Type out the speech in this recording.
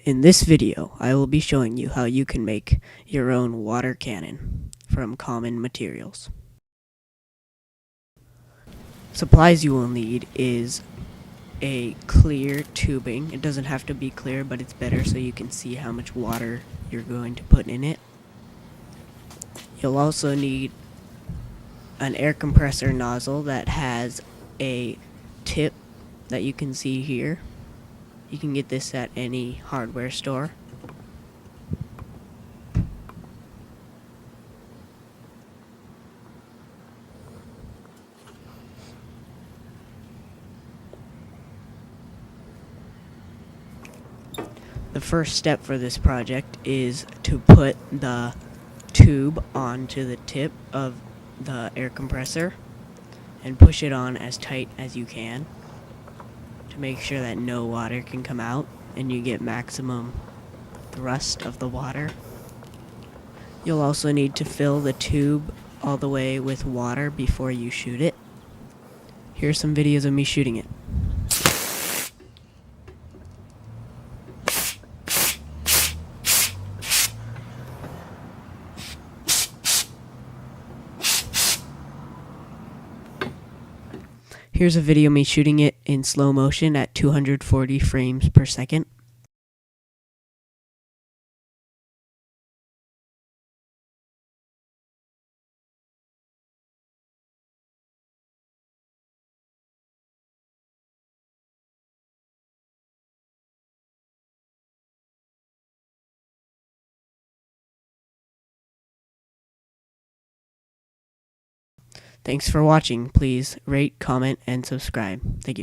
In this video, I will be showing you how you can make your own water cannon from common materials. Supplies you will need is a clear tubing. It doesn't have to be clear, but it's better so you can see how much water you're going to put in it. You'll also need an air compressor nozzle that has a tip that you can see here. You can get this at any hardware store. The first step for this project is to put the tube onto the tip of the air compressor and push it on as tight as you can to make sure that no water can come out and you get maximum thrust of the water. You'll also need to fill the tube all the way with water before you shoot it. Here's some videos of me shooting it. Here's a video of me shooting it in slow motion at 240 frames per second. Thanks for watching. Please rate, comment, and subscribe. Thank you.